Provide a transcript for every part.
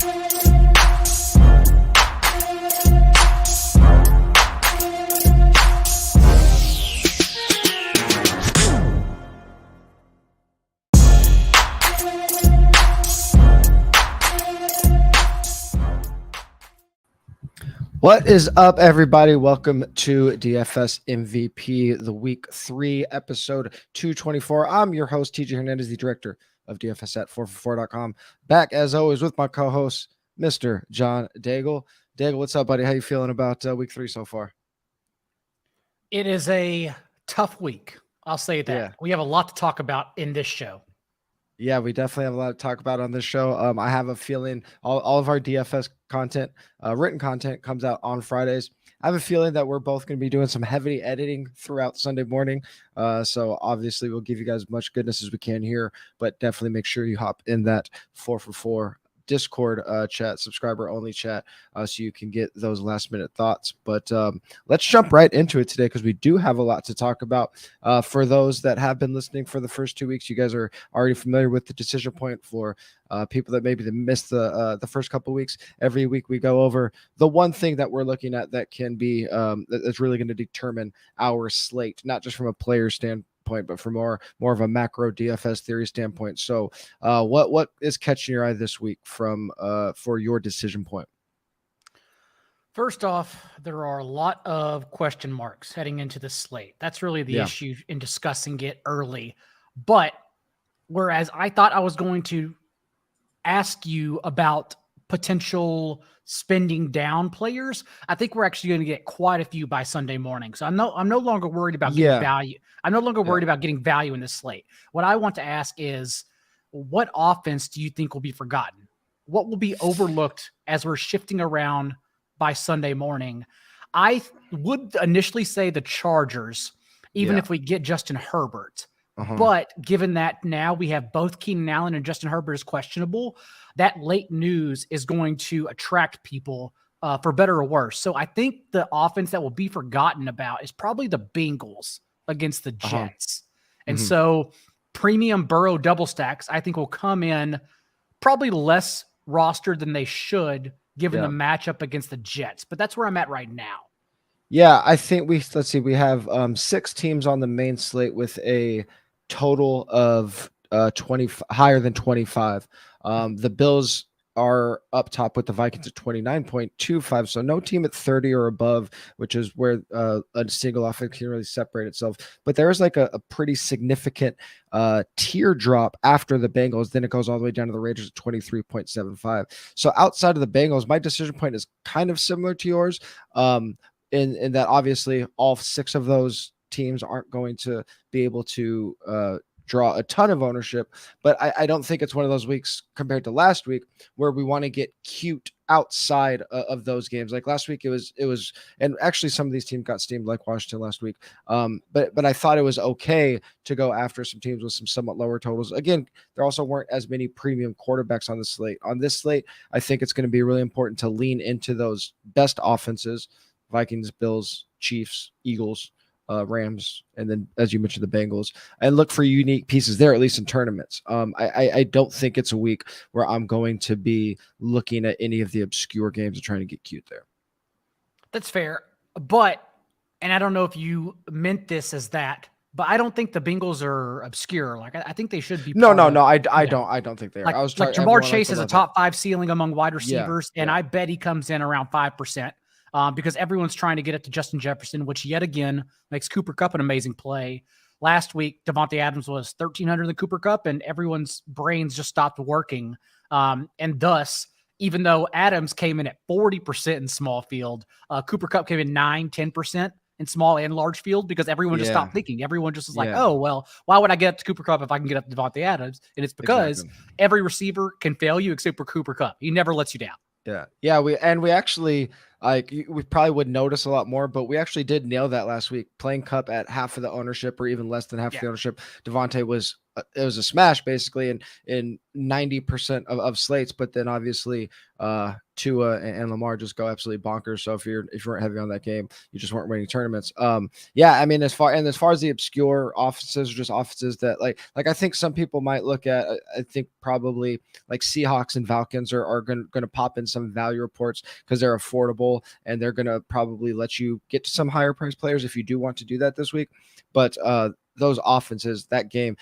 What is up, everybody? Welcome to DFS MVP, the Week 3 episode 224. I'm your host, TJ Hernandez, the director of DFS at 4for4.com. Back, as always, with my co-host, Mr. John Daigle. Daigle, what's up, buddy? How you feeling about Week 3 so far? It is a tough week. I'll say that. Yeah. We have a lot to talk about in this show. Yeah, we definitely have a lot to talk about on this show. I have a feeling all of our DFS content, written content, comes out on Fridays. I have a feeling that we're both going to be doing some heavy editing throughout Sunday morning. So obviously we'll give you guys as much goodness as we can here, but definitely make sure you hop in that 4for4 Discord chat, subscriber only chat, so you can get those last minute thoughts. But let's jump right into it today, because we do have a lot to talk about. For those that have been listening for the first 2 weeks, you guys are already familiar with the decision point. For people that maybe missed the first couple of weeks, every week we go over the one thing that we're looking at that can be that's really going to determine our slate, not just from a player standpoint, but from more of a macro DFS theory standpoint. So what is catching your eye this week from for your decision point? First off, there are a lot of question marks heading into the slate. That's really the issue in discussing it early. But whereas I thought I was going to ask you about potential spending down players, I think we're actually going to get quite a few by Sunday morning. So I'm no longer worried about getting value. I'm no longer worried about getting value in this slate. What I want to ask is, what offense do you think will be forgotten? What will be overlooked as we're shifting around by Sunday morning? I would initially say the Chargers, even if we get Justin Herbert. But given that now we have both Keenan Allen and Justin Herbert is questionable, that late news is going to attract people for better or worse. So I think the offense that will be forgotten about is probably the Bengals against the Jets. And so premium Burrow double stacks, I think, will come in probably less rostered than they should, given the matchup against the Jets. But that's where I'm at right now. Yeah, I think we have 6 teams on the main slate with a total of 20 higher than 25. The Bills are up top with the Vikings at 29.25. So no team at 30 or above, which is where a single offense can really separate itself. But there is like a pretty significant teardrop after the Bengals. Then it goes all the way down to the Raiders at 23.75. So outside of the Bengals, my decision point is kind of similar to yours. In that obviously all 6 of those teams aren't going to be able to draw a ton of ownership, but I don't think it's one of those weeks compared to last week where we want to get cute outside of those games. Like last week, it was, and actually some of these teams got steamed, like Washington last week. But I thought it was okay to go after some teams with some somewhat lower totals. Again, there also weren't as many premium quarterbacks on the slate. On this slate, I think it's going to be really important to lean into those best offenses: Vikings, Bills, Chiefs, Eagles, Rams, and then, as you mentioned, the Bengals, and look for unique pieces there, at least in tournaments. I don't think it's a week where I'm going to be looking at any of the obscure games and trying to get cute there. That's fair. But, and I don't know if you meant this as that, but I don't think the Bengals are obscure. Like, I think they should be. No. I don't think they are. Like, I was like Jamar Chase has a top 5 ceiling among wide receivers, and I bet he comes in around 5%. Because everyone's trying to get it to Justin Jefferson, which yet again makes Cooper Kupp an amazing play. Last week, Devontae Adams was 1,300 in the Cooper Kupp, and everyone's brains just stopped working. And thus, even though Adams came in at 40% in small field, Cooper Kupp came in 9-10% in small and large field, because everyone just stopped thinking. Everyone just was like, oh, well, why would I get up to Cooper Kupp if I can get up to Devontae Adams? And it's because every receiver can fail you except for Cooper Kupp. He never lets you down. Yeah. We actually, like, we probably would notice a lot more, but we actually did nail that last week. Playing Kupp at half of the ownership, or even less than half of the ownership, Devontae was it was a smash basically in 90% of slates, but then obviously Tua and Lamar just go absolutely bonkers. So if you weren't heavy on that game, you just weren't winning tournaments. Yeah, I mean, as far as the obscure offenses, or just offenses that like I think some people might look at, I think probably like Seahawks and Falcons are going to pop in some value reports because they're affordable and they're going to probably let you get to some higher price players if you do want to do that this week. But those offenses, that game,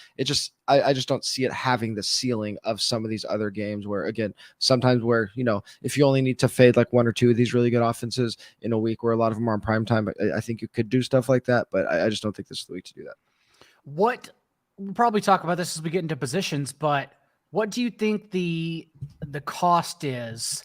I just don't see it having the ceiling of some of these other games where, again, sometimes where, if you only need to fade like one or two of these really good offenses in a week where a lot of them are on prime time, I think you could do stuff like that, but I just don't think this is the week to do that. We'll probably talk about this as we get into positions, but what do you think the cost is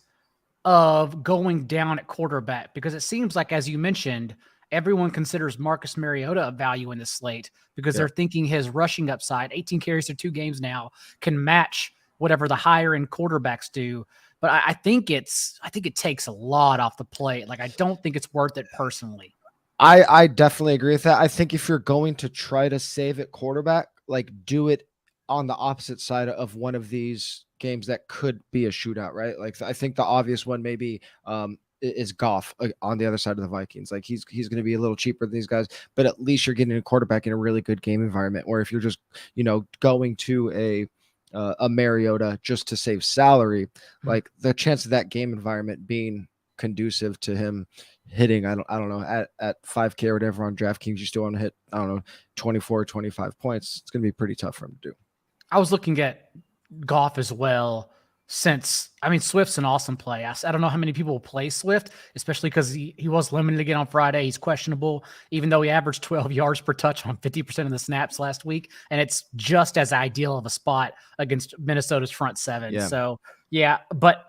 of going down at quarterback? Because it seems like, as you mentioned, everyone considers Marcus Mariota a value in the slate because they're thinking his rushing upside, 18 carries through 2 games now, can match whatever the higher end quarterbacks do. But I think it takes a lot off the plate. Like, I don't think it's worth it personally. I definitely agree with that. I think if you're going to try to save at quarterback, like, do it on the opposite side of one of these games that could be a shootout, right? Like, I think the obvious one maybe is Goff on the other side of the Vikings. Like, he's going to be a little cheaper than these guys, but at least you're getting a quarterback in a really good game environment. Or if you're just, going to a Mariota just to save salary, like the chance of that game environment being conducive to him hitting, I don't know, at 5K or whatever on DraftKings, you still want to hit, 24, 25 points. It's going to be pretty tough for him to do. I was looking at Goff as well. Swift's an awesome play. I don't know how many people will play Swift, especially because he was limited again on Friday. He's questionable, even though he averaged 12 yards per touch on 50% of the snaps last week. And it's just as ideal of a spot against Minnesota's front seven. Yeah. So, yeah, but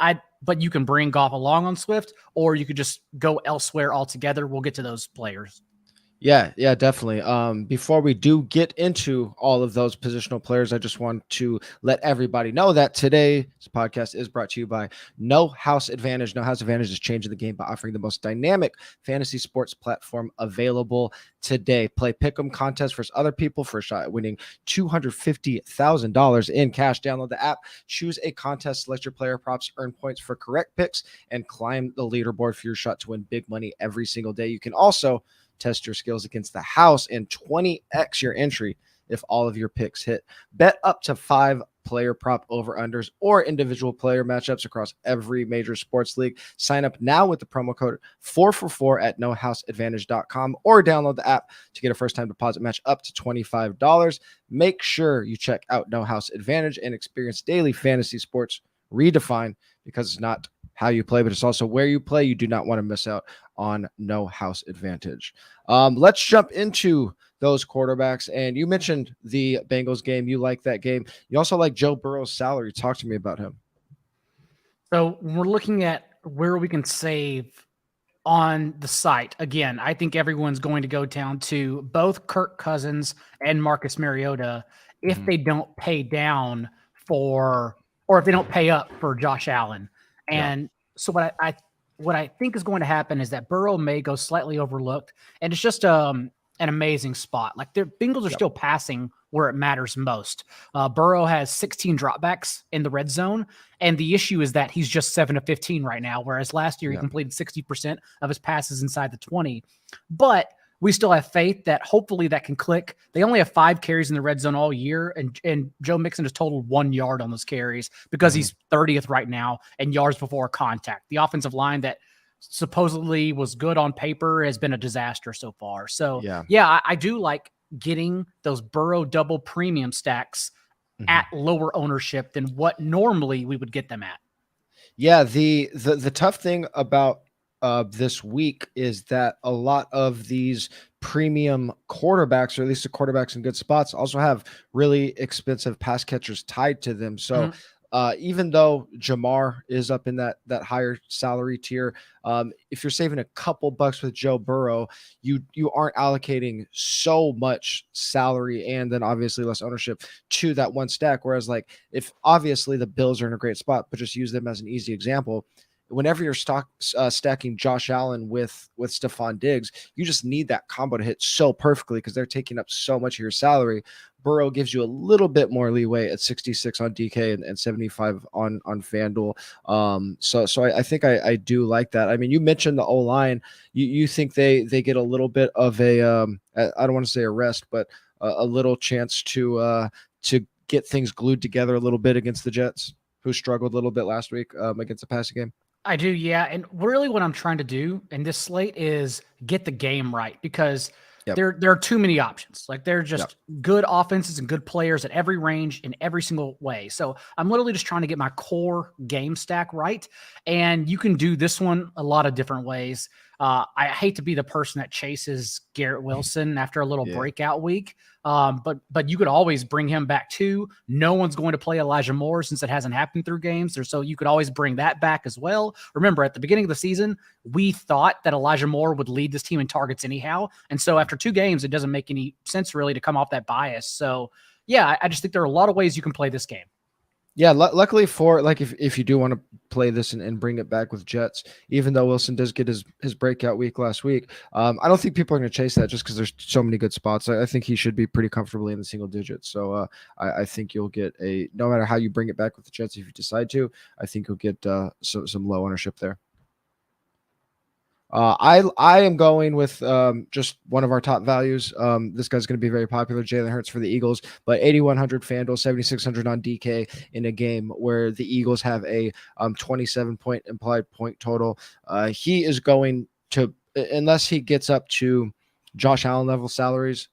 you can bring Goff along on Swift, or you could just go elsewhere altogether. We'll get to those players. Yeah, definitely. Before we do get into all of those positional players, I just want to let everybody know that today's podcast is brought to you by No House Advantage. No House Advantage is changing the game by offering the most dynamic fantasy sports platform available today. Play pick'em contests versus other people for a shot at winning $250,000 in cash. Download the app, choose a contest, select your player props, earn points for correct picks, and climb the leaderboard for your shot to win big money every single day. You can also test your skills against the house and 20x your entry if all of your picks hit. Bet up to 5 player prop over-unders or individual player matchups across every major sports league. Sign up now with the promo code 4for4 at nohouseadvantage.com or download the app to get a first-time deposit match up to $25. Make sure you check out No House Advantage and experience daily fantasy sports redefined, because it's not how you play, but it's also where you play. You do not want to miss out on No House Advantage. Let's jump into those quarterbacks. And you mentioned the Bengals game. You like that game. You also like Joe Burrow's salary. Talk to me about him. So we're looking at where we can save on the site. Again, I think everyone's going to go down to both Kirk Cousins and Marcus Mariota if they don't pay down or if they don't pay up for Josh Allen. And so what I think is going to happen is that Burrow may go slightly overlooked, and it's just an amazing spot. Like, the Bengals are still passing where it matters most. Burrow has 16 dropbacks in the red zone, and the issue is that he's just 7 of 15 right now, whereas last year he completed 60% of his passes inside the 20. But we still have faith that hopefully that can click. They only have 5 carries in the red zone all year, and Joe Mixon has totaled 1 yard on those carries because he's 30th right now in yards before contact. The offensive line that supposedly was good on paper has been a disaster so far. So, I do like getting those Burrow double premium stacks at lower ownership than what normally we would get them at. Yeah, the tough thing about this week is that a lot of these premium quarterbacks, or at least the quarterbacks in good spots, also have really expensive pass catchers tied to them. So even though Jamar is up in that higher salary tier, if you're saving a couple bucks with Joe Burrow, you aren't allocating so much salary and then obviously less ownership to that one stack. Whereas, like, if obviously the Bills are in a great spot, but just use them as an easy example, whenever you're stacking Josh Allen with Stephon Diggs, you just need that combo to hit so perfectly because they're taking up so much of your salary. Burrow gives you a little bit more leeway at 66 on DK and 75 on FanDuel. So I think I do like that. I mean, you mentioned the O-line. You think they get a little bit of a I don't want to say a rest, but a little chance to get things glued together a little bit against the Jets, who struggled a little bit last week against the passing game. I do, yeah. And really what I'm trying to do in this slate is get the game right because there are too many options. Like they're just good offenses and good players at every range in every single way. So I'm literally just trying to get my core game stack right. And you can do this one a lot of different ways. I hate to be the person that chases Garrett Wilson after a little breakout week. But you could always bring him back too. No one's going to play Elijah Moore since it hasn't happened through games. So you could always bring that back as well. Remember, at the beginning of the season, we thought that Elijah Moore would lead this team in targets anyhow. And so after 2 games, it doesn't make any sense really to come off that bias. So yeah, I just think there are a lot of ways you can play this game. Yeah, luckily for like if you do want to play this and bring it back with Jets, even though Wilson does get his breakout week last week, I don't think people are going to chase that just because there's so many good spots. I think he should be pretty comfortably in the single digits. So I think you'll get no matter how you bring it back with the Jets, if you decide to, I think you'll get some low ownership there. I am going with just one of our top values. This guy's going to be very popular, Jalen Hurts for the Eagles, but 8,100 FanDuel, 7,600 on DK in a game where the Eagles have a 27-point implied point total. He is going to, unless he gets up to Josh Allen level salaries,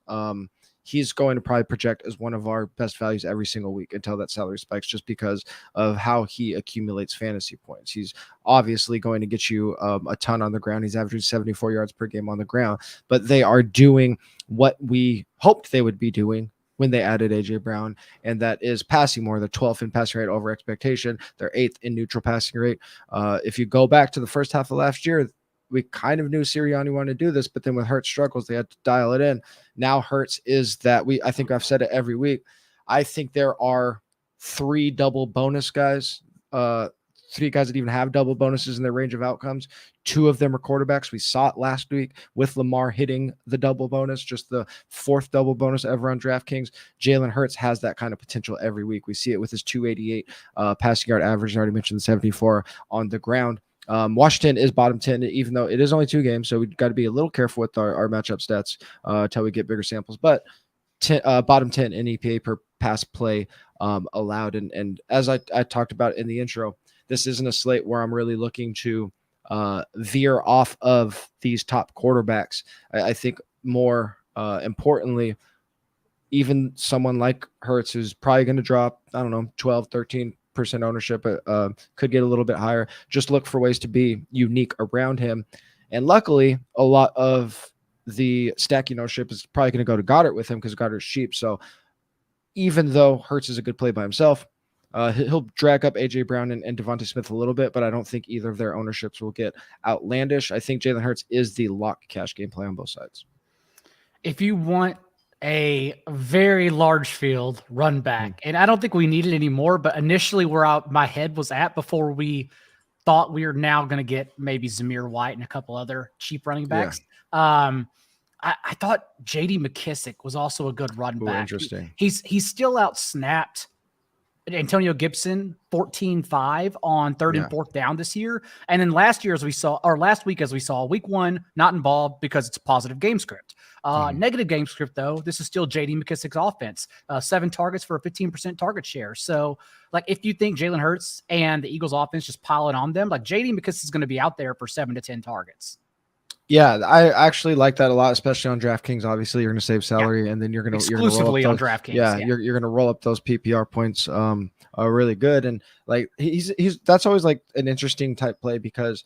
he's going to probably project as one of our best values every single week until that salary spikes, just because of how he accumulates fantasy points. He's obviously going to get you a ton on the ground. He's averaging 74 yards per game on the ground, but they are doing what we hoped they would be doing when they added AJ Brown, and that is passing more. They're 12th in passing rate over expectation. They're 8th in neutral passing rate. If you go back to the first half of last year, we kind of knew Sirianni wanted to do this, but then with Hurts struggles, they had to dial it in. Now Hurts is that I think I've said it every week. I think there are 3 double bonus guys, 3 guys that even have double bonuses in their range of outcomes. 2 of them are quarterbacks. We saw it last week with Lamar hitting the double bonus, just the 4th double bonus ever on DraftKings. Jalen Hurts has that kind of potential every week. We see it with his 288 passing yard average. I already mentioned the 74 on the ground. Washington is bottom 10, even though it is only 2 games, so we've got to be a little careful with our matchup stats until we get bigger samples. But bottom 10 in EPA per pass play allowed. And as I talked about in the intro, this isn't a slate where I'm really looking to veer off of these top quarterbacks. I think more importantly, even someone like Hurts, who's probably going to drop, 12, 13% ownership, could get a little bit higher. Just look for ways to be unique around him. And luckily, a lot of the stacking ownership is probably going to go to Goddard with him because Goddard's cheap. So even though Hurts is a good play by himself, he'll drag up AJ Brown and Devontae Smith a little bit, but I don't think either of their ownerships will get outlandish. I think Jalen Hurts is the lock cash game play on both sides. If you want a very large field run back, and I don't think we need it anymore, but initially where my head was at before we thought we were now going to get maybe Zamir White and a couple other cheap running backs. Yeah. I thought J.D. McKissick was also a good run back. Interesting. He's still out-snapped Antonio Gibson 14-5 on 3rd and 4th down this year. And then last week, as we saw, week 1, not involved because it's a positive game script. Negative game script, though, this is still J.D. McKissick's offense. 7 targets for a 15% target share. So, like, if you think Jalen Hurts and the Eagles offense just pile it on them, like, J.D. McKissick is going to be out there for 7 to 10 targets. Yeah, I actually like that a lot, especially on DraftKings. Obviously, you're going to save salary, and then you're going to exclusively on DraftKings. Yeah, you're going to roll up those PPR points really good. And like he's that's always like an interesting type play because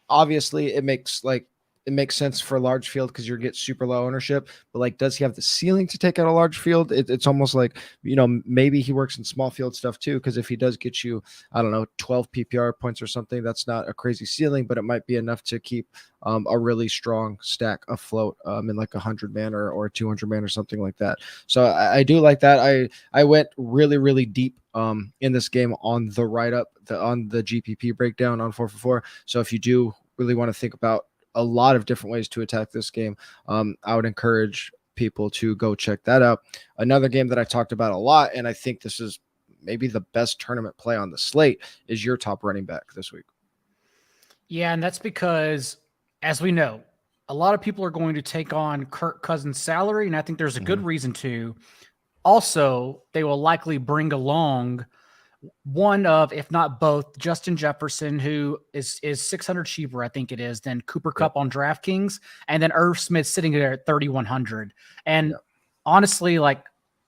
obviously it makes like it makes sense for a large field because you get super low ownership, but like, does he have the ceiling to take out a large field? It's almost like, maybe he works in small field stuff too. Cause if he does get you, I don't know, 12 PPR points or something, that's not a crazy ceiling, but it might be enough to keep a really strong stack afloat in like 100 man or a 200 man or something like that. So I do like that. I went really, really deep in this game on the write-up, on the GPP breakdown on 4for4. So if you do really want to think about a lot of different ways to attack this game, I would encourage people to go check that out. Another game that I talked about a lot, and I think this is maybe the best tournament play on the slate, is your top running back this week. Yeah, and that's because, as we know, a lot of people are going to take on Kirk Cousins' salary, and I think there's a good reason to. Also, they will likely bring along one of, if not both, Justin Jefferson, who is 600 cheaper, I think it is, than Cooper Kupp on DraftKings, and then Irv Smith sitting there at 3,100. And honestly, like,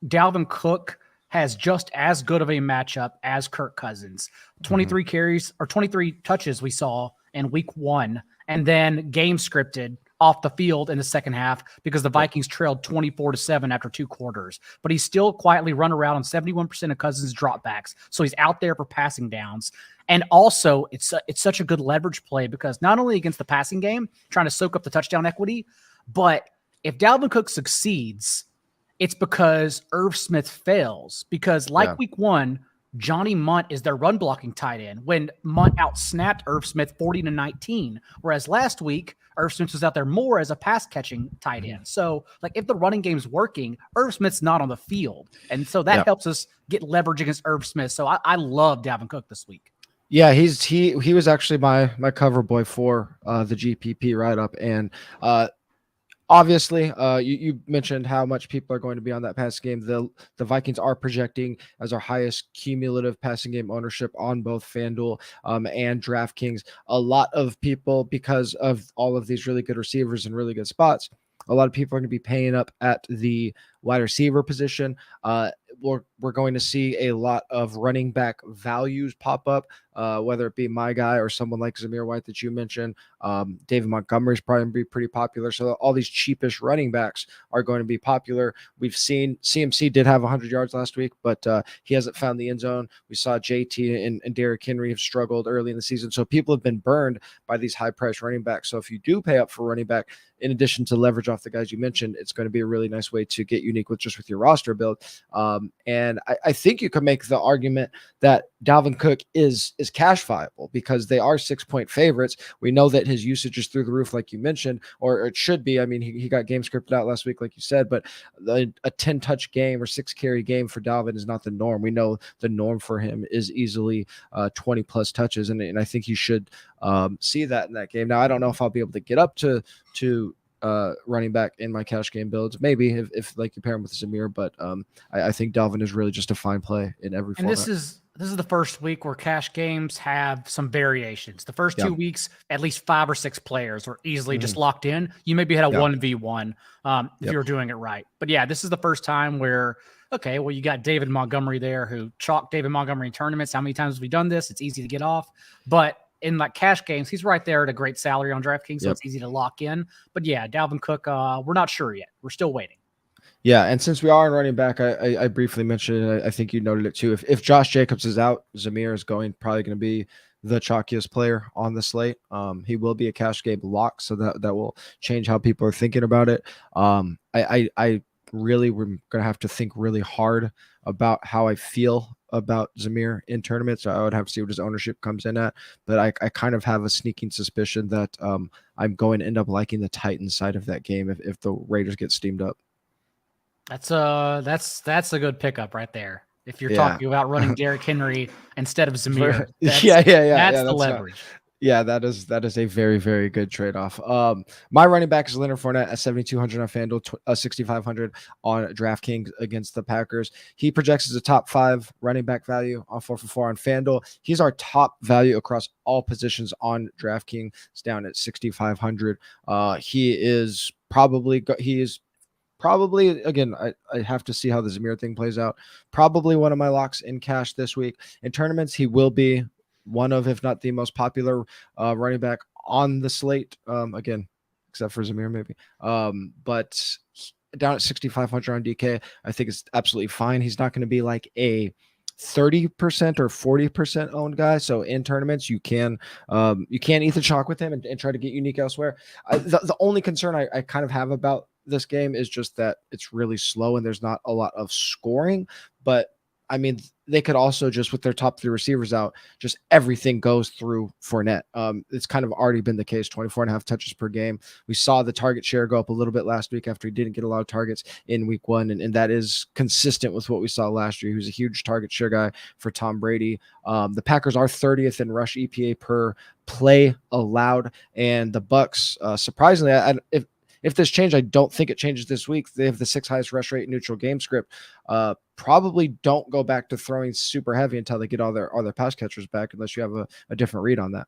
Dalvin Cook has just as good of a matchup as Kirk Cousins. 23 carries or 23 touches we saw in week 1, and then game scripted off the field in the second half because the Vikings trailed 24-7 after 2 quarters. But he's still quietly run around on 71% of Cousins' dropbacks. So he's out there for passing downs. And also, it's such a good leverage play because not only against the passing game, trying to soak up the touchdown equity, but if Dalvin Cook succeeds, it's because Irv Smith fails. Because week 1, Johnny Munt is their run blocking tight end when Munt outsnapped Irv Smith 40-19. Whereas last week, Irv Smith was out there more as a pass catching tight end. So like, if the running game's working, Irv Smith's not on the field. And so that helps us get leverage against Irv Smith. So I love Dalvin Cook this week. Yeah, he was actually my cover boy for the GPP write-up. And obviously, you mentioned how much people are going to be on that passing game. The Vikings are projecting as our highest cumulative passing game ownership on both FanDuel and DraftKings. A lot of people, because of all of these really good receivers and really good spots, a lot of people are going to be paying up at the wide receiver position. We're going to see a lot of running back values pop up, whether it be my guy or someone like Zamir White that you mentioned. David Montgomery is probably going to be pretty popular. So all these cheapish running backs are going to be popular. We've seen CMC did have 100 yards last week, but he hasn't found the end zone. We saw JT and Derrick Henry have struggled early in the season. So people have been burned by these high-priced running backs. So if you do pay up for running back, in addition to leverage off the guys you mentioned, it's going to be a really nice way to get unique with your roster build. And I think you could make the argument that Dalvin Cook is cash viable because they are 6-point favorites. We know that his usage is through the roof, like you mentioned, or it should be. I mean, he got game scripted out last week, like you said, but a 10-touch game or 6-carry game for Dalvin is not the norm. We know the norm for him is easily 20-plus touches, and I think you should see that in that game. Now, I don't know if I'll be able to get up to running back in my cash game builds, maybe if like you pair him with Zamir, but I think Dalvin is really just a fine play in every format. And this is the first week where cash games have some variations. The first 2 weeks, at least 5 or 6 players were easily just locked in. You maybe had a 1v1 if you were doing it right. But yeah, this is the first time where, okay, well, you got David Montgomery there who chalked David Montgomery in tournaments. How many times have we done this? It's easy to get off. But in like cash games, he's right there at a great salary on DraftKings, so it's easy to lock in. But yeah, Dalvin Cook, we're not sure yet. We're still waiting. Yeah, and since we are in running back, I briefly mentioned it. I think you noted it too. If Josh Jacobs is out, Zamir is probably going to be the chalkiest player on the slate. He will be a cash game lock, so that will change how people are thinking about it. I really we're going to have to think really hard about how I feel about Zamir in tournaments. I would have to see what his ownership comes in at, but I kind of have a sneaking suspicion that I'm going to end up liking the Titans side of that game if the Raiders get steamed up. That's a good pickup right there. If you're talking about running Derrick Henry instead of Zamir, that's the leverage. That is a very, very good trade-off. My running back is Leonard Fournette at 7,200 on FanDuel, 6,500 on DraftKings against the Packers. He projects as a top 5 running back value on 4for4 on FanDuel. He's our top value across all positions on DraftKings. It's down at 6,500. He is probably, again, I have to see how the Zamir thing plays out. Probably one of my locks in cash this week. In tournaments, he will be one of, if not the most popular running back on the slate. Again, except for Zamir maybe. But down at 6,500 on DK, I think it's absolutely fine. He's not going to be like a 30% or 40% owned guy. So in tournaments, you can eat the chalk with him and try to get unique elsewhere. The only concern I kind of have about this game is just that it's really slow and there's not a lot of scoring. But I mean, they could also just, with their top 3 receivers out, just everything goes through Fournette. It's kind of already been the case, 24.5 touches per game. We saw the target share go up a little bit last week after he didn't get a lot of targets in week 1. And that is consistent with what we saw last year. He was a huge target share guy for Tom Brady. The Packers are 30th in rush EPA per play allowed. And the Bucks, surprisingly, if this changed, I don't think it changes this week. They have the 6th highest rush rate neutral game script. Probably don't go back to throwing super heavy until they get all their pass catchers back, unless you have a different read on that.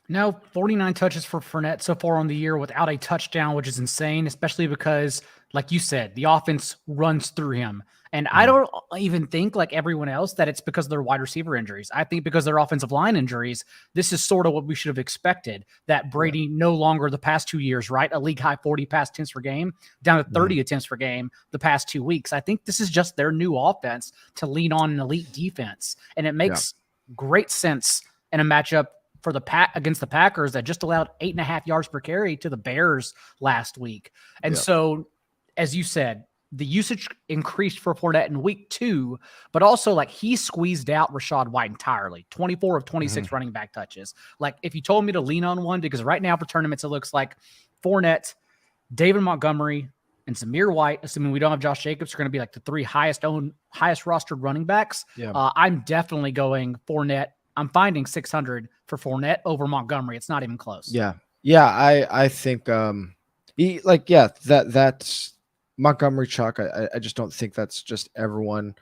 Now, 49 touches for Fournette so far on the year without a touchdown, which is insane, especially because, like you said, the offense runs through him. And I don't even think, like everyone else, that it's because of their wide receiver injuries. I think because of their offensive line injuries, this is sort of what we should have expected, that Brady no longer the past 2 years, right? A league high 40 pass attempts per game, down to 30 attempts per game the past 2 weeks. I think this is just their new offense to lean on an elite defense. And it makes great sense in a matchup for against the Packers that just allowed 8.5 yards per carry to the Bears last week. And so, as you said, the usage increased for Fournette in week 2, but also like he squeezed out Rachaad White entirely. 24 of 26 running back touches. Like if you told me to lean on one, because right now for tournaments, it looks like Fournette, David Montgomery, and Zamir White, assuming we don't have Josh Jacobs, are going to be like the 3 highest rostered running backs. I'm definitely going Fournette. I'm finding 600 for Fournette over Montgomery. It's not even close. Yeah. I think that's Montgomery chalk. I just don't think that's just ever going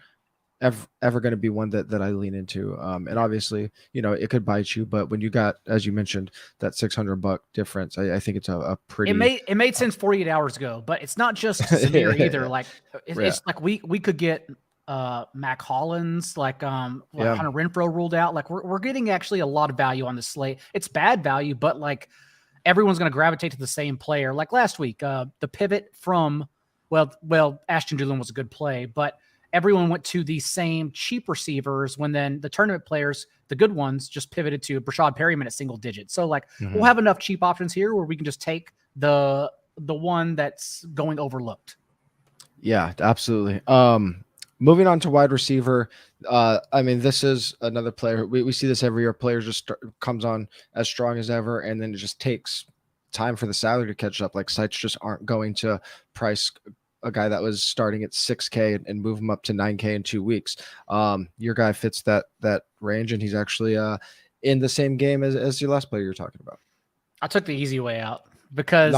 to be one that I lean into. And obviously, it could bite you, but when you got, as you mentioned, that $600 difference, I think it's a pretty. It made sense 48 hours ago, but it's not just Zamir either. Like it's like we could get Mac Hollins, Hunter Renfrow ruled out. Like we're getting actually a lot of value on the slate. It's bad value, but like everyone's going to gravitate to the same player. Like last week, the pivot from Ashton Dulin was a good play, but everyone went to the same cheap receivers when then the tournament players, the good ones, just pivoted to Brashad Perryman at single digits. So like we'll have enough cheap options here where we can just take the one that's going overlooked. Yeah, absolutely. Moving on to wide receiver. This is another player. We see this every year. Players just comes on as strong as ever, and then it just takes time for the salary to catch up. Like sites just aren't going to price a guy that was starting at 6K and move him up to 9K in 2 weeks. Your guy fits that range, and he's actually in the same game as your last player you're talking about. I took the easy way out because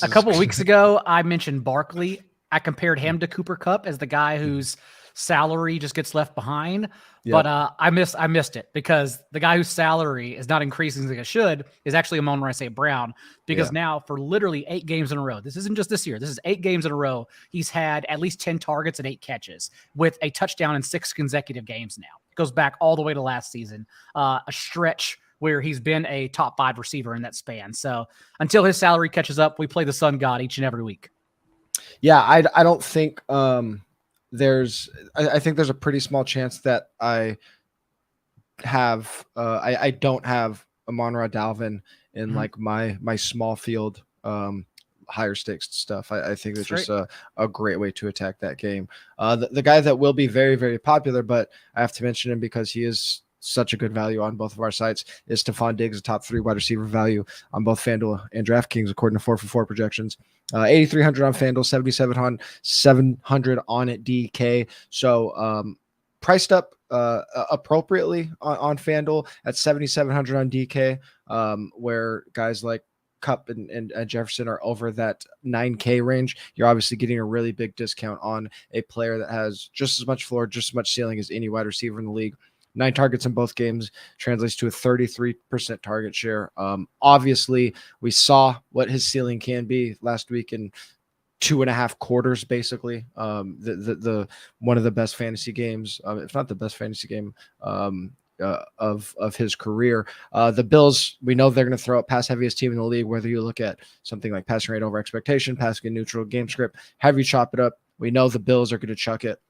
a couple of weeks ago I mentioned Barkley. I compared him to Cooper Kupp as the guy whose salary just gets left behind. But I missed it because the guy whose salary is not increasing like it should is actually Amon-Ra St. Brown, because now for literally 8 games in a row, this isn't just this year, this is 8 games in a row, he's had at least 10 targets and 8 catches with a touchdown in 6 consecutive games now. It goes back all the way to last season, a stretch where he's been a top 5 receiver in that span. So until his salary catches up, we play the sun god each and every week. Yeah, I don't think I think there's a pretty small chance that I don't have Amon-Ra Dalvin in like my small field higher stakes stuff. I think it's just a great way to attack that game. The guy that will be very, very popular, but I have to mention him because he is such a good value on both of our sites, is Stephon Diggs, a top 3 wide receiver value on both FanDuel and DraftKings, according to 4for4 projections. 8,300 on FanDuel, 7,700 on DK. So priced up appropriately on FanDuel at 7,700 on DK, where guys like Kupp and Jefferson are over that 9K range. You're obviously getting a really big discount on a player that has just as much floor, just as much ceiling as any wide receiver in the league. 9 targets in both games translates to a 33% target share. Obviously, we saw what his ceiling can be last week in 2.5 quarters, basically. The one of the best fantasy games, if not the best fantasy game of his career. The Bills, we know they're going to throw out pass heaviest team in the league, whether you look at something like passing rate over expectation, passing neutral, game script, however you chop it up. We know the Bills are going to chuck it.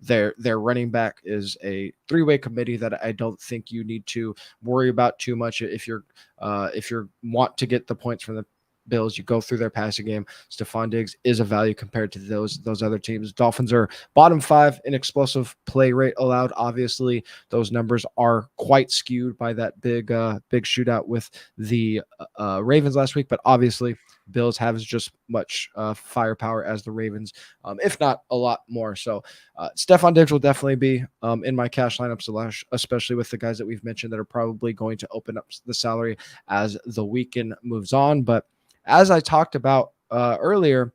Their running back is a three-way committee that I don't think you need to worry about too much. If you want to get the points from the Bills, you go through their passing game. Stephon Diggs is a value compared to those other teams. Dolphins are bottom 5 in explosive play rate allowed. Obviously, those numbers are quite skewed by that big shootout with the Ravens last week. But obviously, Bills have just much firepower as the Ravens, if not a lot more. So Stephon Diggs will definitely be in my cash lineups, especially with the guys that we've mentioned that are probably going to open up the salary as the weekend moves on. But as I talked about earlier,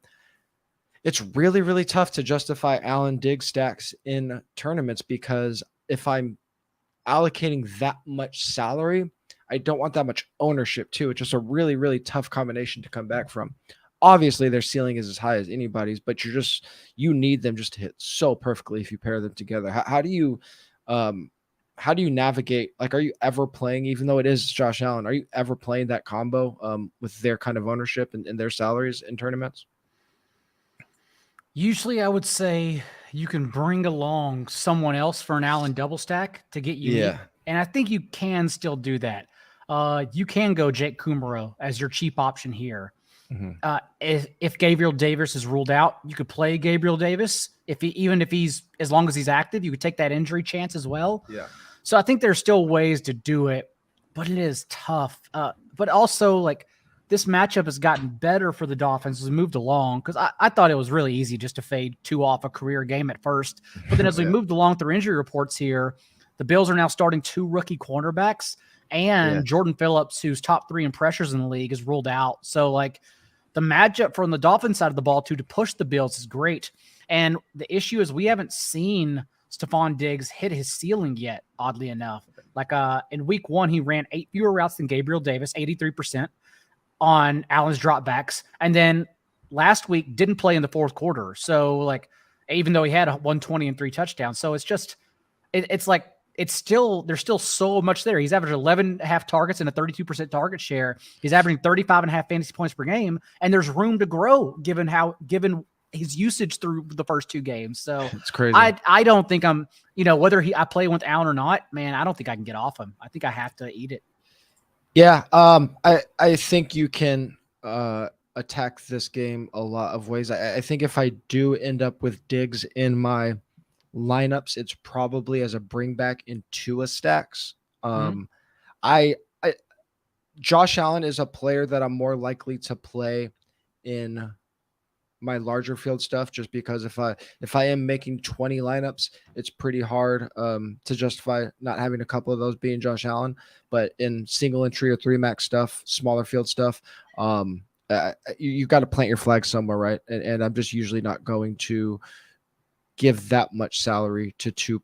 it's really, really tough to justify Allen Diggs stacks in tournaments because if I'm allocating that much salary, I don't want that much ownership too. It's just a really, really tough combination to come back from. Obviously, their ceiling is as high as anybody's, but you need them just to hit so perfectly if you pair them together. How do you navigate? Like, are you ever playing, even though it is Josh Allen, are you ever playing that combo with their kind of ownership and their salaries in tournaments? Usually I would say you can bring along someone else for an Allen double stack to get unique. Yeah. And I think you can still do that. You can go Jake Kumaro as your cheap option here. Mm-hmm. If Gabriel Davis is ruled out, you could play Gabriel Davis. Even if he's, as long as he's active, you could take that injury chance as well. Yeah. So I think there's still ways to do it, but it is tough. But also, like, this matchup has gotten better for the Dolphins as we moved along, because I thought it was really easy just to fade 2 off a career game at first. But then as we moved along through injury reports here, the Bills are now starting 2 rookie cornerbacks, and Jordan Phillips, who's top 3 in pressures in the league, is ruled out. So, like, the matchup from the Dolphins side of the ball to push the Bills is great. And the issue is we haven't seen Stephon Diggs hit his ceiling yet, oddly enough. Like in week 1, he ran 8 fewer routes than Gabriel Davis, 83% on Allen's dropbacks. And then last week didn't play in the fourth quarter. So, like, even though he had 120 and 3 touchdowns. So it's just, it's like, there's still so much there. He's averaged 11.5 targets and a 32% target share. He's averaging 35.5 fantasy points per game. And there's room to grow given his usage through the first 2 games. So it's crazy. I don't think I'm, whether I play with Allen or not, man, I don't think I can get off him. I think I have to eat it. Yeah. I think you can attack this game a lot of ways. I think if I do end up with Diggs in my lineups, it's probably as a bring back in Tua stacks. Josh Allen is a player that I'm more likely to play in my larger field stuff, just because if I am making 20 lineups, it's pretty hard to justify not having a couple of those being Josh Allen. But in single entry or 3 max stuff, smaller field stuff, you got to plant your flag somewhere, right? And I'm just usually not going to give that much salary to 2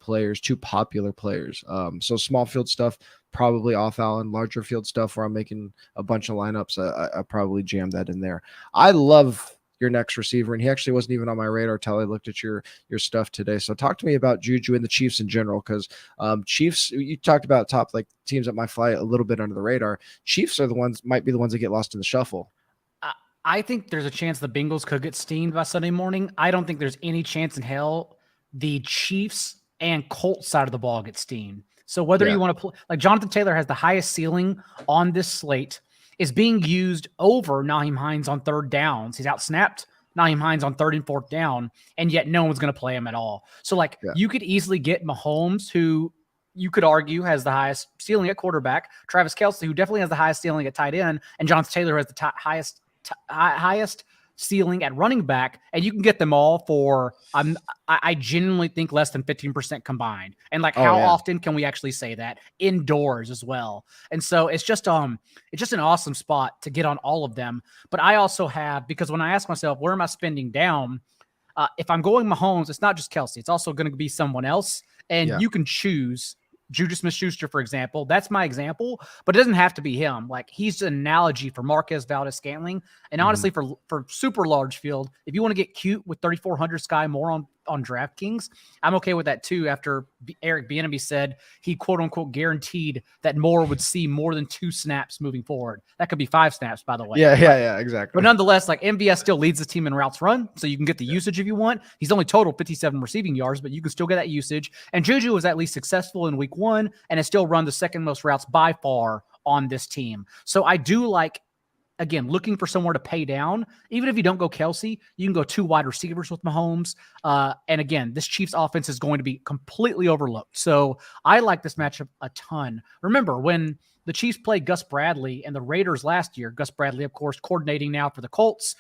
popular players. So small field stuff, probably off Allen. Larger field stuff where I'm making a bunch of lineups, I probably jam that in there. I love your next receiver, and he actually wasn't even on my radar till I looked at your stuff today. So talk to me about Juju and the Chiefs in general, because Chiefs, you talked about top like teams that might fly a little bit under the radar. Chiefs are might be the ones that get lost in the shuffle. I think there's a chance the Bengals could get steamed by Sunday morning. I don't think there's any chance in hell the Chiefs and Colts side of the ball get steamed. So whether you want to play, like, Jonathan Taylor has the highest ceiling on this slate, is being used over Nyheim Hines on 3rd downs. He's outsnapped Nyheim Hines on 3rd and 4th down, and yet no one's going to play him at all. So, like, you could easily get Mahomes, who you could argue has the highest ceiling at quarterback, Travis Kelce, who definitely has the highest ceiling at tight end, and Jonathan Taylor has the highest ceiling at running back, and you can get them all for I genuinely think less than 15% combined. And like, how often can we actually say that indoors as well? And so it's just an awesome spot to get on all of them. But I also have, because when I ask myself, where am I spending down? If I'm going Mahomes, it's not just Kelce, it's also going to be someone else, and you can choose Juju Smith-Schuster, for example. That's my example, but it doesn't have to be him. Like, he's an analogy for Marquez Valdez-Scantling. And honestly, for super large field, if you want to get cute with 3,400 Sky Moore on DraftKings, I'm okay with that too. After Eric Bieniemy said he quote unquote guaranteed that Moore would see more than 2 snaps moving forward. That could be 5 snaps, by the way. Yeah, exactly. But nonetheless, like MVS still leads the team in routes run, so you can get the usage if you want. He's only total 57 receiving yards, but you can still get that usage. And Juju was at least successful in week 1 and has still run the second most routes by far on this team. So I do like, again, looking for somewhere to pay down. Even if you don't go Kelsey, you can go 2 wide receivers with Mahomes. And again, this Chiefs offense is going to be completely overlooked. So I like this matchup a ton. Remember, when the Chiefs played Gus Bradley and the Raiders last year, Gus Bradley, of course, coordinating now for the Colts,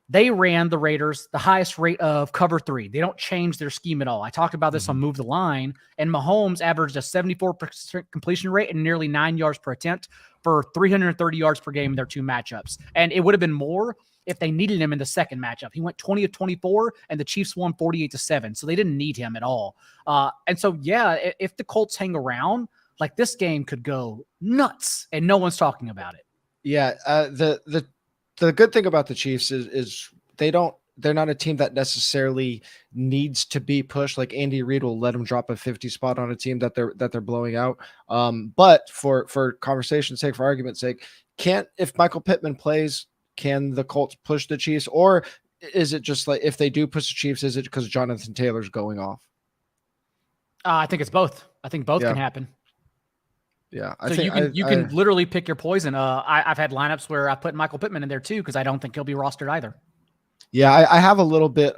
they ran the Raiders the highest rate of cover 3. They don't change their scheme at all. I talked about this on Move the Line, and Mahomes averaged a 74% completion rate and nearly 9 yards per attempt for 330 yards per game in their 2 matchups. And it would have been more if they needed him in the second matchup. He went 20 of 24, and the Chiefs won 48-7. So they didn't need him at all. And so, yeah, if the Colts hang around, like this game could go nuts, and no one's talking about it. Yeah, the good thing about the Chiefs is they're not a team that necessarily needs to be pushed. Like Andy Reid will let them drop a 50 spot on a team that they're blowing out. But for conversation's sake, for argument's sake, if Michael Pittman plays, can the Colts push the Chiefs, or is it just like if they do push the Chiefs, is it because Jonathan Taylor's going off? I think it's both. I think both can happen. Yeah, so you can literally pick your poison. I've had lineups where I put Michael Pittman in there too because I don't think he'll be rostered either. Yeah, I have a little bit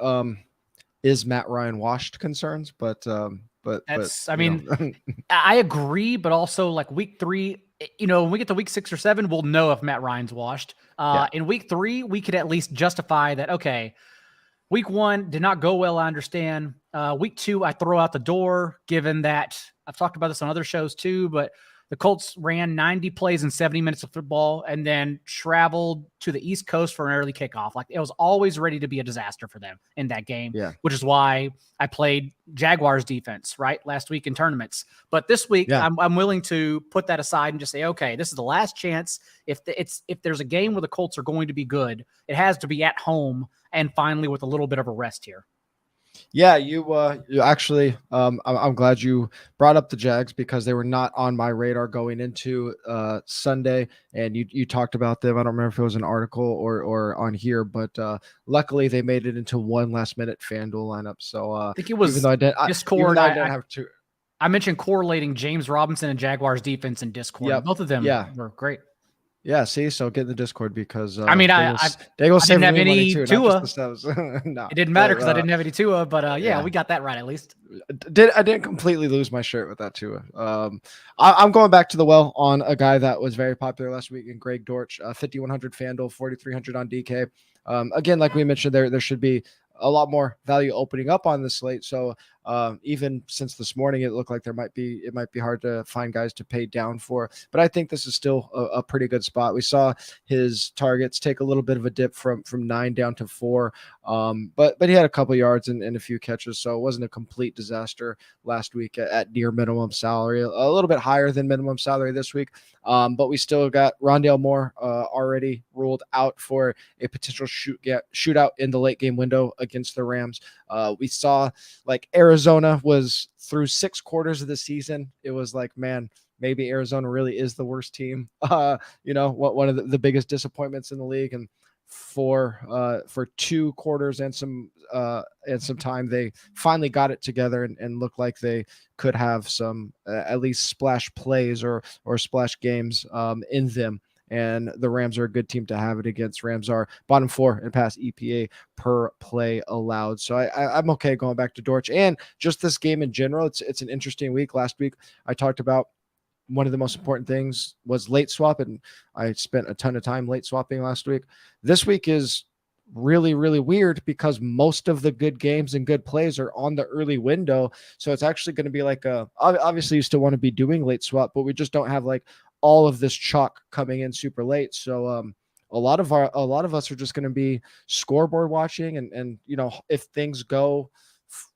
is Matt Ryan washed concerns, but that's I mean I agree, but also like week 3, when we get to week 6 or 7, we'll know if Matt Ryan's washed. In week 3, we could at least justify that. Okay, week 1 did not go well. I understand. Week 2, I throw out the door, given that I've talked about this on other shows too, but the Colts ran 90 plays in 70 minutes of football and then traveled to the East Coast for an early kickoff. Like it was always ready to be a disaster for them in that game, which is why I played Jaguars defense last week in tournaments. But this week, I'm willing to put that aside and just say, okay, this is the last chance. If there's a game where the Colts are going to be good, it has to be at home and finally with a little bit of a rest here. Yeah, you actually, I'm glad you brought up the Jags because they were not on my radar going into Sunday, and you talked about them. I don't remember if it was an article or on here, but luckily they made it into one last minute FanDuel lineup. So I think it was even though Discord. I mentioned correlating James Robinson and Jaguars defense in Discord. Yep. Both of them were great. Yeah, see, so get in the Discord because I mean, I didn't have any Tua. No, it didn't matter because I didn't have any Tua, but we got that right at least. I didn't completely lose my shirt with that Tua. I'm going back to the well on a guy that was very popular last week in Greg Dortch, 5,100 FanDuel, 4,300 on DK. Again, like we mentioned, there should be a lot more value opening up on the slate. So even since this morning, it looked like it might be hard to find guys to pay down for, but I think this is still a pretty good spot. We saw his targets take a little bit of a dip from 9 down to 4. But he had a couple yards and a few catches. So it wasn't a complete disaster last week at near minimum salary, a little bit higher than minimum salary this week. But we still got Rondale Moore already ruled out for a potential shootout in the late game window against the Rams. We saw like Arizona was through 6 quarters of the season. It was like, man, maybe Arizona really is the worst team. One of the biggest disappointments in the league. And for 2 quarters and some time, they finally got it together and looked like they could have some at least splash plays or splash games in them. And the Rams are a good team to have it against. Rams are bottom 4 in pass EPA per play allowed. So I'm okay going back to Dortch. And just this game in general, it's an interesting week. Last week, I talked about one of the most important things was late swap, and I spent a ton of time late swapping last week. This week is really, really weird because most of the good games and good plays are on the early window. So it's actually going to be like obviously you still want to be doing late swap, but we just don't have like all of this chalk coming in super late. So a lot of us are just going to be scoreboard watching and if things go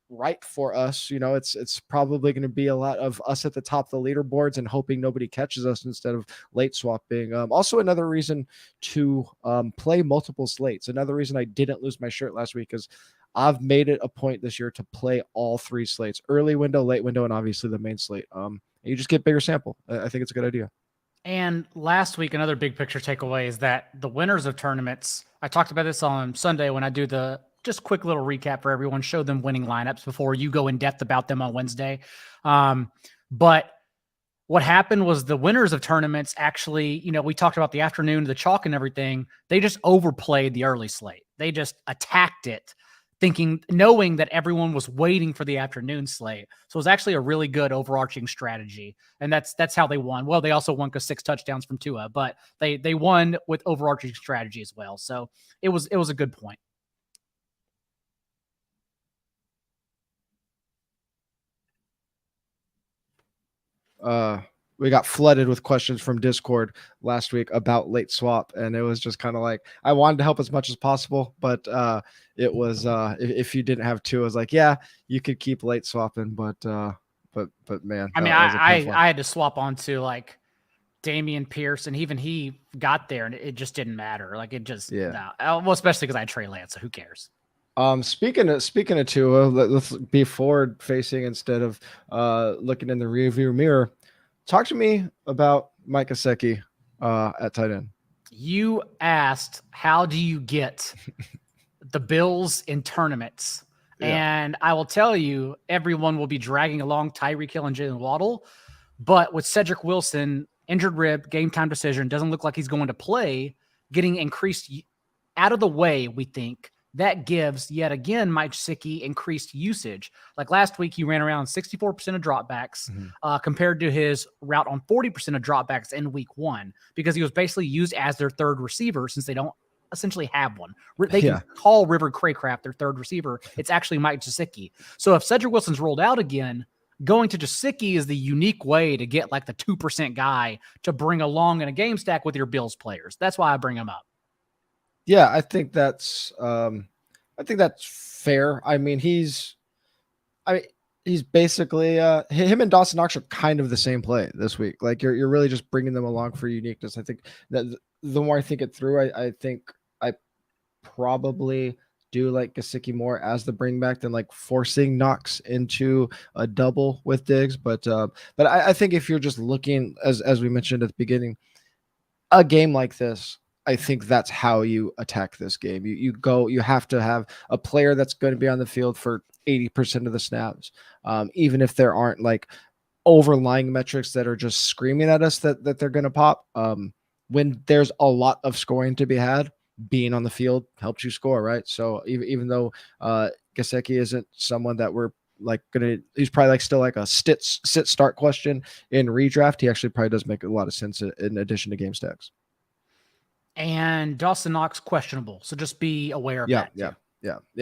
right for us, it's probably going to be a lot of us at the top of the leaderboards and hoping nobody catches us instead of late swapping. Also another reason to play multiple slates. Another reason I didn't lose my shirt last week is I've made it a point this year to play all 3 slates: early window, late window, and obviously the main slate. You just get bigger sample. I think it's a good idea. And last week, another big picture takeaway is that the winners of tournaments, I talked about this on Sunday when I do the just quick little recap for everyone, show them winning lineups before you go in depth about them on Wednesday. But what happened was the winners of tournaments actually, we talked about the afternoon, the chalk and everything. They just overplayed the early slate. They just attacked it, knowing that everyone was waiting for the afternoon slate. So it was actually a really good overarching strategy. And that's how they won. Well, they also won because 6 touchdowns from Tua, but they won with overarching strategy as well. So it was a good point. We got flooded with questions from Discord last week about late swap, and it was just kind of like, I wanted to help as much as possible, but it was if you didn't have 2, I was like, yeah, you could keep late swapping, but man, I mean, I had to swap onto like Damian Pierce, and even he got there, and it just didn't matter. Like it just, well, especially because I had Trey Lance, so who cares? Speaking of Tua, let's be forward facing instead of looking in the rearview mirror. Talk to me about Mike Gesicki at tight end. You asked, how do you get the Bills in tournaments? Yeah. And I will tell you, everyone will be dragging along Tyreek Hill and Jalen Waddle. But with Cedric Wilson, injured rib, game time decision, doesn't look like he's going to play, getting increased out of the way, we think. That gives, yet again, Mike Gesicki increased usage. Like last week, he ran around 64% of dropbacks compared to his route on 40% of dropbacks in week 1, because he was basically used as their third receiver since they don't essentially have one. They can call River Craycraft their third receiver. It's actually Mike Gesicki. So if Cedric Wilson's rolled out again, going to Gesicki is the unique way to get like the 2% guy to bring along in a game stack with your Bills players. That's why I bring him up. Yeah, I think that's fair. I mean, he's basically him and Dawson Knox are kind of the same play this week. Like you're really just bringing them along for uniqueness. I think that the more I think it through, I think I probably do like Gesicki more as the bring back than like forcing Knox into a double with Diggs. But I think if you're just looking, as we mentioned at the beginning, a game like this, I think that's how you attack this game. You have to have a player that's going to be on the field for 80% of the snaps, even if there aren't like overlying metrics that are just screaming at us that they're going to pop. When there's a lot of scoring to be had, being on the field helps you score, right? So even though Gesicki isn't someone that we're like he's probably like still like a sit start question in redraft, he actually probably does make a lot of sense in addition to game stacks. And Dawson Knox questionable, so just be aware of that. Yeah.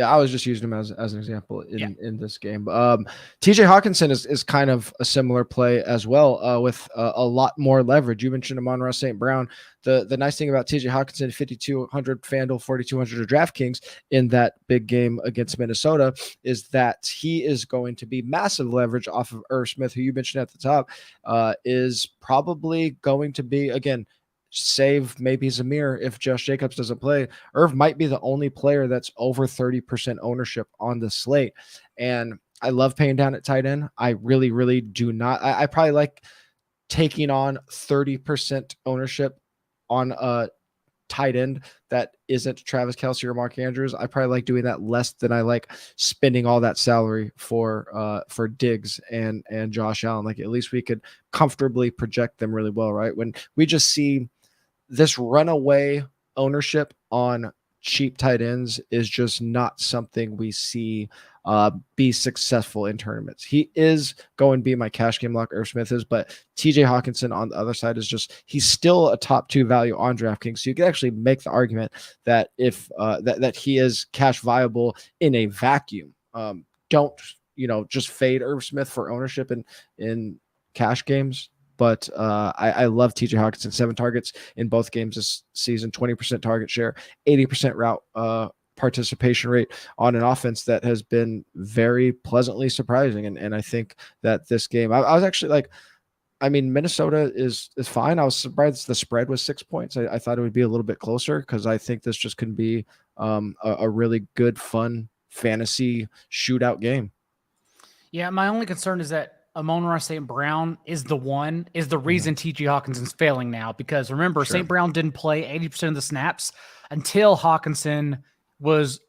I was just using him as an example in this game. TJ Hawkinson is kind of a similar play as well, with a lot more leverage. You mentioned Amon-Ra St. Brown. The nice thing about TJ Hawkinson, 5,200 FanDuel, 4,200 DraftKings in that big game against Minnesota, is that he is going to be massive leverage off of Irv Smith, who you mentioned at the top, is probably going to be, again, save maybe Zamir if Josh Jacobs doesn't play. Irv might be the only player that's over 30% ownership on the slate. And I love paying down at tight end. I really, really do not. I probably like taking on 30% ownership on a tight end that isn't Travis Kelce or Mark Andrews. I probably like doing that less than I like spending all that salary for Diggs and Josh Allen. Like at least we could comfortably project them really well, right? When we just see this runaway ownership on cheap tight ends is just not something we see be successful in tournaments. He is going to be my cash game lock, Irv Smith is, but TJ Hawkinson on the other side is just, he's still a top 2 value on DraftKings. So you can actually make the argument that if that he is cash viable in a vacuum. Don't, just fade Irv Smith for ownership in cash games. But I love TJ Hawkinson. 7 targets in both games this season, 20% target share, 80% route participation rate on an offense that has been very pleasantly surprising. And I think that this game, I was actually like, I mean, Minnesota is fine. I was surprised the spread was 6 points. I thought it would be a little bit closer because I think this just can be a really good, fun fantasy shootout game. Yeah, my only concern is that Amon-Ra St. Brown is the reason TJ Hawkinson's failing now, because remember, St. Brown didn't play 80% of the snaps until Hawkinson was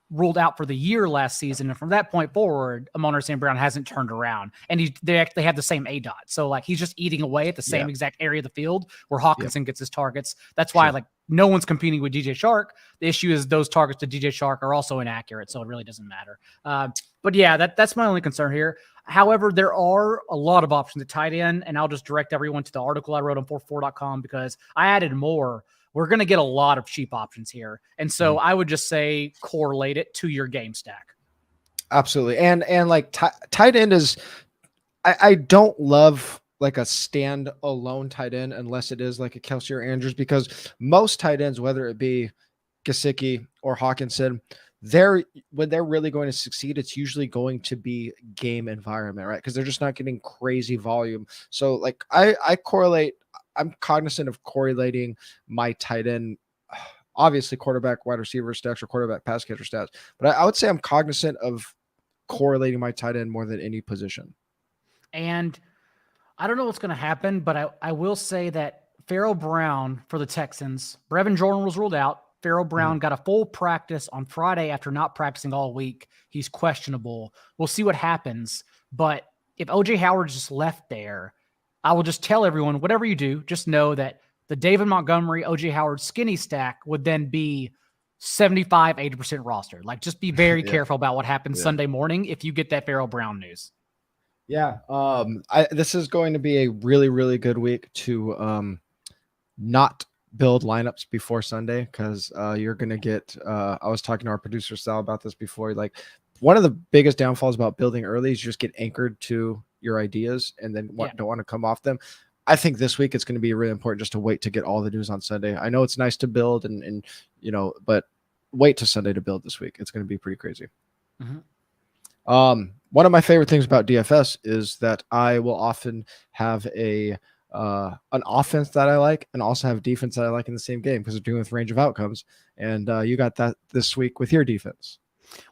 ruled out for the year last season. And from that point forward, Amon-Ra St. Brown hasn't turned around, and they actually have the same ADOT. So like he's just eating away at the same exact area of the field where Hawkinson gets his targets. That's why like no one's competing with DJ Shark. The issue is those targets to DJ Shark are also inaccurate, so it really doesn't matter. But yeah, that's my only concern here. However, there are a lot of options at tight end, and I'll just direct everyone to the article I wrote on 44.com because I added more. We're going to get a lot of cheap options here. And so I would just say correlate it to your game stack. Absolutely. And like tight end is, I don't love like a stand alone tight end unless it is like a Kelsey or Andrews, because most tight ends, whether it be Gesicki or Hawkinson, when they're really going to succeed, it's usually going to be game environment, right? Because they're just not getting crazy volume. So like I'm cognizant of correlating my tight end, obviously quarterback, wide receiver stats or quarterback pass catcher stats, but I would say I'm cognizant of correlating my tight end more than any position. And I don't know what's going to happen, but I will say that Pharaoh Brown for the Texans, Brevin Jordan was ruled out. Pharaoh Brown got a full practice on Friday after not practicing all week. He's questionable. We'll see what happens. But if OJ Howard's just left there, I will just tell everyone, whatever you do, just know that the David Montgomery, OJ Howard skinny stack would then be 75, 80% roster. Like, just be very careful about what happens Sunday morning if you get that Pharaoh Brown news. Yeah. This is going to be a really, really good week to not build lineups before Sunday, because you're going to get I was talking to our producer Sal about this before. Like, one of the biggest downfalls about building early is you just get anchored to your ideas and then don't want to come off them. I think this week it's going to be really important just to wait to get all the news on Sunday. I know it's nice to build and but wait to Sunday to build this week. It's going to be pretty crazy. One of my favorite things about DFS is that I will often have an offense that I like and also have defense that I like in the same game, because they're doing with range of outcomes. And you got that this week with your defense.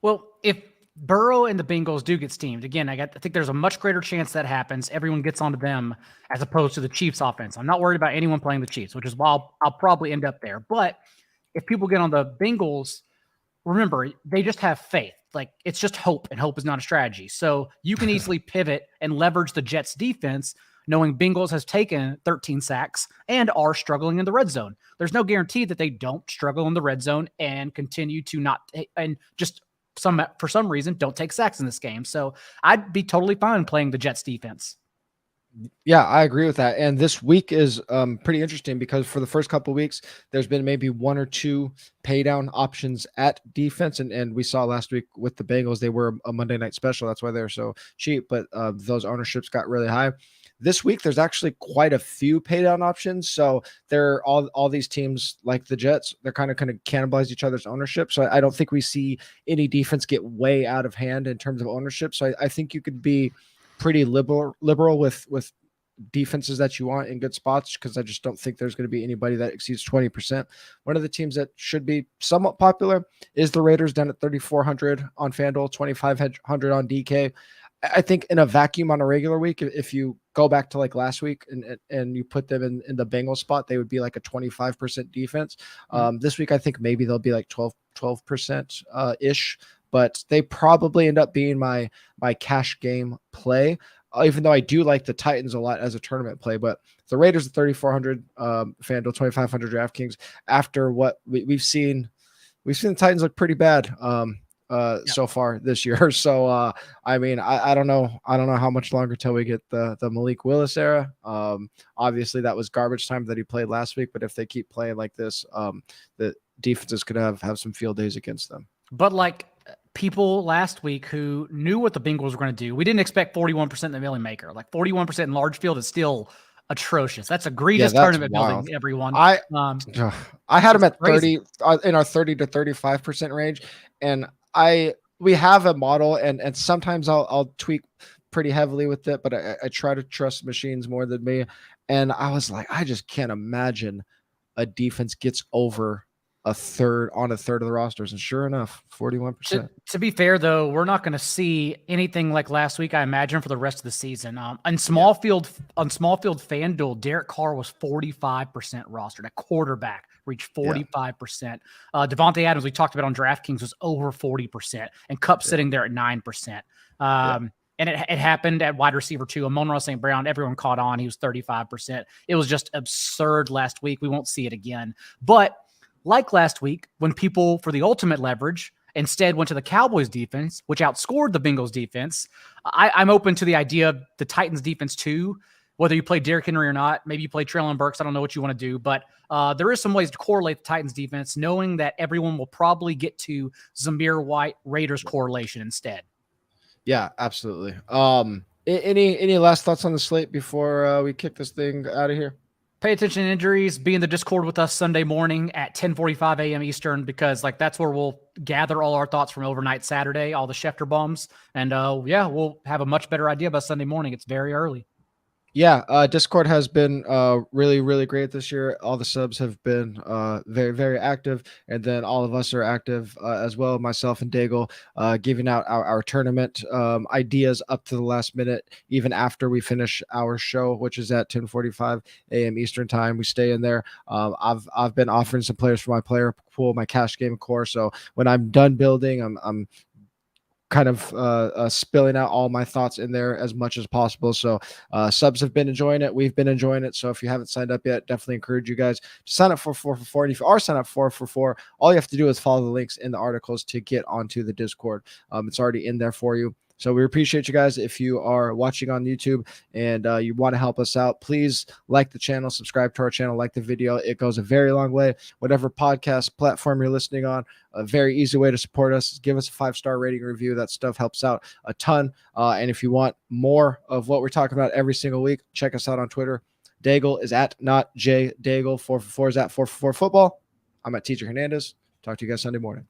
Well, if Burrow and the Bengals do get steamed again, I think there's a much greater chance that happens. Everyone gets onto them as opposed to the Chiefs offense. I'm not worried about anyone playing the Chiefs, which is why I'll probably end up there. But if people get on the Bengals, remember, they just have faith. Like, it's just hope, and hope is not a strategy. So you can easily pivot and leverage the Jets defense, knowing Bengals has taken 13 sacks and are struggling in the red zone. There's no guarantee that they don't struggle in the red zone and continue to not, and just for some reason don't take sacks in this game. So I'd be totally fine playing the Jets defense. Yeah, I agree with that. And this week is pretty interesting because for the first couple of weeks, there's been maybe one or two pay down options at defense. And we saw last week with the Bengals, they were a Monday night special. That's why they're so cheap. But those ownerships got really high. This week, there's actually quite a few pay down options. So they're all these teams like the Jets, they're kind of cannibalize each other's ownership. So I don't think we see any defense get way out of hand in terms of ownership. So I think you could be pretty liberal with defenses that you want in good spots, because I just don't think there's going to be anybody that exceeds 20%. One of the teams that should be somewhat popular is the Raiders, down at 3,400 on FanDuel, 2,500 on DK. I think in a vacuum on a regular week, if you go back to like last week and you put them in the Bengals spot, they would be like a 25% defense. This week, I think maybe they'll be like 12% ish, but they probably end up being my cash game play, even though I do like the Titans a lot as a tournament play. But the Raiders at 3,400, FanDuel 2,500 DraftKings. After what we've seen the Titans look pretty bad so far this year. So I mean, I don't know how much longer till we get the Malik Willis era. Obviously that was garbage time that he played last week, but if they keep playing like this, the defenses could have some field days against them. But like people last week who knew what the Bengals were going to do, we didn't expect 41% in the Millie Maker. Like 41% in large field is still atrocious. That's egregious tournament building, everyone. I had them at crazy. 30 in our 30 to 35% range, and we have a model, and sometimes I'll tweak pretty heavily with it, but I try to trust machines more than me. And I was like, I just can't imagine a defense gets over a third of the rosters. And sure enough, 41%. To be fair, though, we're not going to see anything like last week, I imagine, for the rest of the season. On small field FanDuel, Derek Carr was 45% rostered. At quarterback, reached 45%. Devontae Adams, we talked about on DraftKings, was over 40%, and Kupp sitting there at 9%. And it happened at wide receiver too. Amon-Ra St. Brown, everyone caught on. He was 35%. It was just absurd last week. We won't see it again. But like last week, when people for the ultimate leverage instead went to the Cowboys defense, which outscored the Bengals defense, I'm open to the idea of the Titans defense too. Whether you play Derrick Henry or not, maybe you play Treylon Burks. I don't know what you want to do, but there is some ways to correlate the Titans defense, knowing that everyone will probably get to Zamir White Raiders correlation instead. Yeah, absolutely. Any last thoughts on the slate before we kick this thing out of here? Pay attention to injuries. Be in the Discord with us Sunday morning at 10:45 a.m. Eastern, because that's where we'll gather all our thoughts from overnight Saturday, all the Schefter bombs, and we'll have a much better idea by Sunday morning. It's very early. Yeah, Discord has been really, really great this year. All the subs have been very, very active, and then all of us are active as well, myself and Daigle, giving out our tournament ideas up to the last minute, even after we finish our show, which is at 10:45 a.m. Eastern time. We stay in there. I've been offering some players for my player pool, my cash game core. So when I'm done building, I'm kind of spilling out all my thoughts in there as much as possible. So subs have been enjoying it. We've been enjoying it. So if you haven't signed up yet, definitely encourage you guys to sign up for 4 for 4. And if you are signed up for 4 for 4, all you have to do is follow the links in the articles to get onto the Discord. It's already in there for you. So we appreciate you guys. If you are watching on YouTube and you want to help us out, please like the channel, subscribe to our channel, like the video. It goes a very long way. Whatever podcast platform you're listening on, a very easy way to support us is give us a 5-star rating review. That stuff helps out a ton. And if you want more of what we're talking about every single week, check us out on Twitter. Daigle is at not J Daigle. 4 for 4 is at 4 for 4 football. I'm at TJ Hernandez. Talk to you guys Sunday morning.